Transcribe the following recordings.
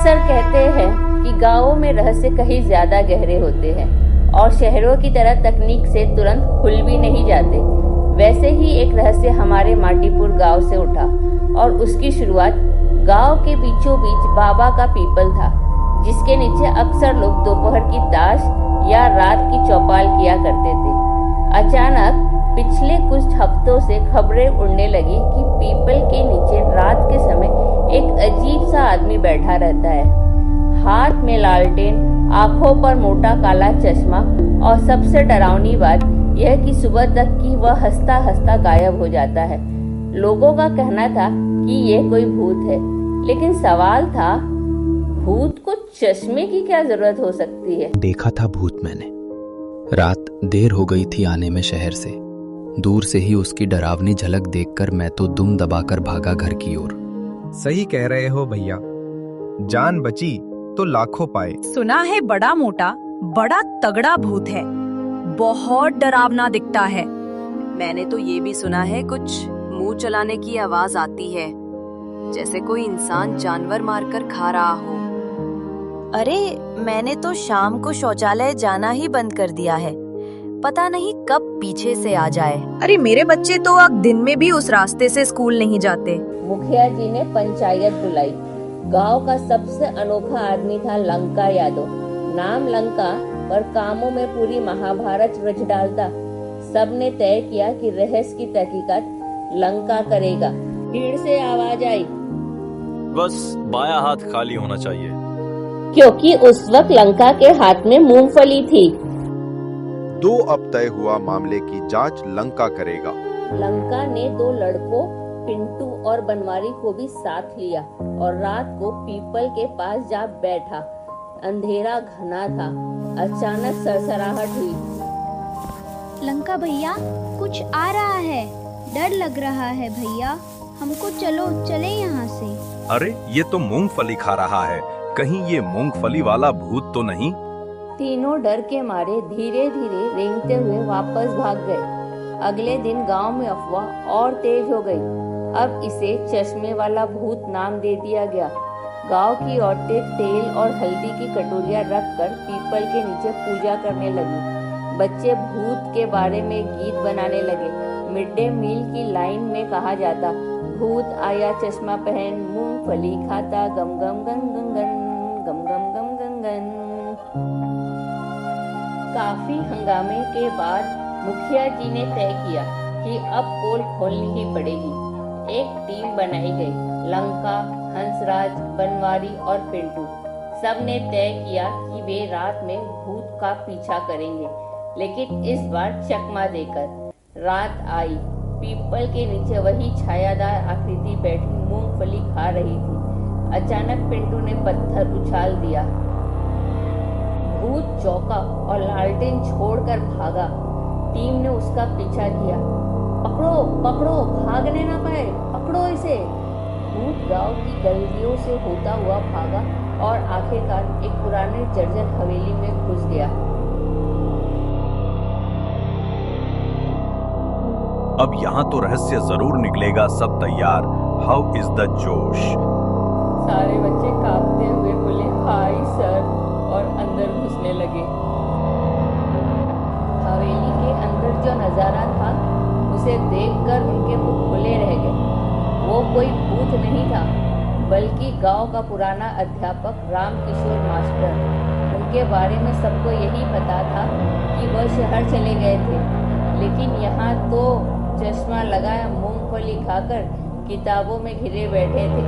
अक्सर कहते हैं कि गांवों में रहस्य कहीं ज्यादा गहरे होते हैं और शहरों की तरह तकनीक से तुरंत खुल भी नहीं जाते। वैसे ही एक रहस्य हमारे माटीपुर गांव से उठा और उसकी शुरुआत गांव के बीचों बीच बाबा का पीपल था, जिसके नीचे अक्सर लोग दोपहर की ताश या रात की चौपाल किया करते थे। अचानक पिछले कुछ हफ्तों से खबरें उड़ने लगी कि पीपल के नीचे रात के समय एक अजीब सा आदमी बैठा रहता है, हाथ में लालटेन, आंखों पर मोटा काला चश्मा और सबसे डरावनी बात यह कि सुबह तक की वह हंसता हंसता गायब हो जाता है। लोगों का कहना था कि यह कोई भूत है, लेकिन सवाल था भूत को चश्मे की क्या जरूरत हो सकती है। देखा था भूत मैंने। रात देर हो गई थी आने में शहर से। दूर से ही उसकी डरावनी झलक देखकर मैं तो दुम दबाकर भागा घर की ओर। सही कह रहे हो भैया, जान बची तो लाखों पाए। सुना है बड़ा मोटा बड़ा तगड़ा भूत है, बहुत डरावना दिखता है। मैंने तो ये भी सुना है कुछ मुंह चलाने की आवाज आती है, जैसे कोई इंसान जानवर मारकर खा रहा हो। अरे मैंने तो शाम को शौचालय जाना ही बंद कर दिया है, पता नहीं कब पीछे से आ जाए। अरे मेरे बच्चे तो अब दिन में भी उस रास्ते से स्कूल नहीं जाते। मुखिया जी ने पंचायत बुलाई। गांव का सबसे अनोखा आदमी था लंका यादव। नाम लंका पर कामों में पूरी महाभारत रच डालता। सबने तय किया कि रहस्य की तहकीकात लंका करेगा। भीड़ से आवाज आई, बस बायां हाथ खाली होना चाहिए, क्योंकि उस वक्त लंका के हाथ में मूंगफली थी। 2 अब तय हुआ मामले की जांच लंका करेगा। लंका ने 2 लड़कों पिंटू और बनवारी को भी साथ लिया और रात को पीपल के पास जा बैठा। अंधेरा घना था। अचानक सरसराहट हुई। लंका भैया, कुछ आ रहा है, डर लग रहा है भैया, हमको चले यहाँ से। अरे ये तो मूंगफली खा रहा है, कहीं ये मूंगफली वाला भूत तो नहीं। तीनों डर के मारे धीरे धीरे रेंगते हुए वापस भाग गए। अगले दिन गांव में अफवाह और तेज हो गई। अब इसे चश्मे वाला भूत नाम दे दिया गया। गांव की औरतें तेल और हल्दी की कटोरियां रखकर पीपल के नीचे पूजा करने लगी। बच्चे भूत के बारे में गीत बनाने लगे। मिड डे मील की लाइन में कहा जाता, भूत आया चश्मा पहन, मूंगफली खाता, गम गम गम गम गम गम गम गम गम। काफी हंगामे के बाद मुखिया जी ने तय किया कि अब पोल खोलनी ही पड़ेगी। एक टीम बनाई गई। लंका, हंसराज, बनवारी और पिंटू सब ने तय किया कि वे रात में भूत का पीछा करेंगे, लेकिन इस बार चकमा देकर। रात आई। पीपल के नीचे वही छायादार आकृति बैठी मूंगफली खा रही थी। अचानक पिंटू ने पत्थर उछाल दिया। भूत चौंका और लालटेन छोड़कर भागा। टीम ने उसका पीछा किया। पकड़ो पकड़ो, भागने ना पाए, पकड़ो इसे। भूत गांव की गलियों से होता हुआ भागा और आखिरकार एक पुराने जर्जर हवेली में घुस गया। अब यहाँ तो रहस्य जरूर निकलेगा, सब तैयार। हाउ इज द जोश? सारे बच्चे कांपते हुए बोले हाय सर, और अंदर घुसने लगे। हवेली के अंदर जो नजारा था उसे देखकर उनके मुंह खुले रह गए। वो कोई भूत नहीं था, बल्कि गांव का पुराना अध्यापक रामकिशोर मास्टर। उनके बारे में सबको यही पता था कि वह शहर चले गए थे, लेकिन यहाँ तो चश्मा लगाया मूंगफली खाकर किताबों में घिरे बैठे थे।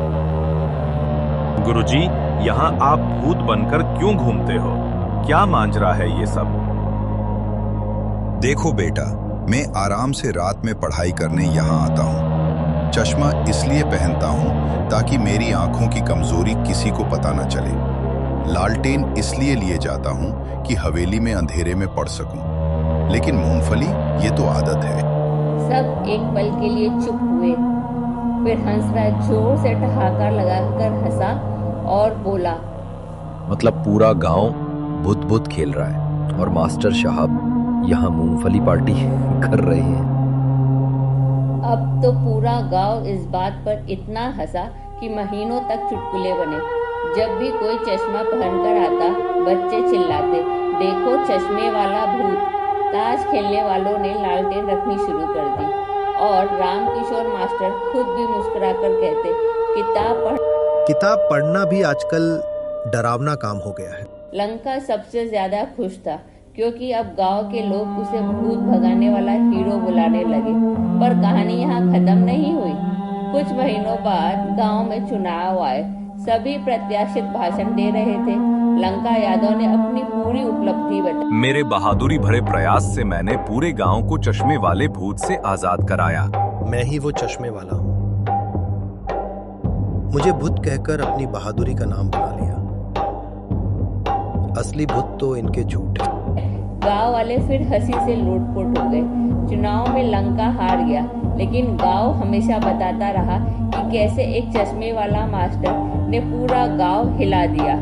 गुरुजी, यहाँ आप भूत बनकर क्यों घूमते हो? क्या मांजरा है ये सब? देखो बेटा, मैं आराम से रात में पढ़ाई करने यहाँ आता हूँ। चश्मा इसलिए पहनता हूँ ताकि मेरी आंखों की कमजोरी किसी को पता न चले। लालटेन इसलिए लिए जाता हूँ कि हवेली में अंधेरे में पढ़ सकूं। लेकिन मूंगफली ये तो आदत है। सब एक पल के लिए चुप हुए। फिर हंसराज जोर से ठहाका लगाकर हंसा और बोला, मतलब पूरा गांव भूत भूत खेल रहा है और मास्टर साहब यहाँ मूंगफली पार्टी कर रहे हैं। अब तो पूरा गांव इस बात पर इतना हंसा कि महीनों तक चुटकुले बने। जब भी कोई चश्मा पहनकर आता, बच्चे चिल्लाते, देखो चश्मे वाला भूत। ताश खेलने वालों ने लालटेन रखनी शुरू कर दी और रामकिशोर मास्टर खुद भी मुस्कुराकर कहते, किताब पढ़ना भी आजकल डरावना काम हो गया है। लंका सबसे ज्यादा खुश था क्योंकि अब गांव के लोग उसे भूत भगाने वाला हीरो बुलाने लगे। पर कहानी यहाँ खत्म नहीं हुई। कुछ महीनों बाद गांव में चुनाव आए। सभी प्रत्याशी भाषण दे रहे थे। लंका यादव ने अपनी पूरी उपलब्धि बताई। मेरे बहादुरी भरे प्रयास से मैंने पूरे गांव को चश्मे वाले भूत से आजाद कराया। मैं ही वो चश्मे वाला हूँ। मुझे भूत कहकर अपनी बहादुरी का नाम बना लिया। असली भूत तो इनके झूठ है। गांव वाले फिर हंसी से लूटपुट हो गए। चुनाव में लंका हार गया, लेकिन गांव हमेशा बताता रहा कि कैसे एक चश्मे वाला मास्टर ने पूरा गांव हिला दिया।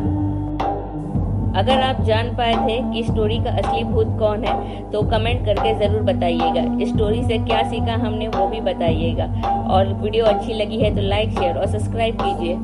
अगर आप जान पाए थे कि स्टोरी का असली भूत कौन है तो कमेंट करके जरूर बताइएगा। इस स्टोरी से क्या सीखा हमने वो भी बताइएगा। और वीडियो अच्छी लगी है तो लाइक, शेयर और सब्सक्राइब कीजिए।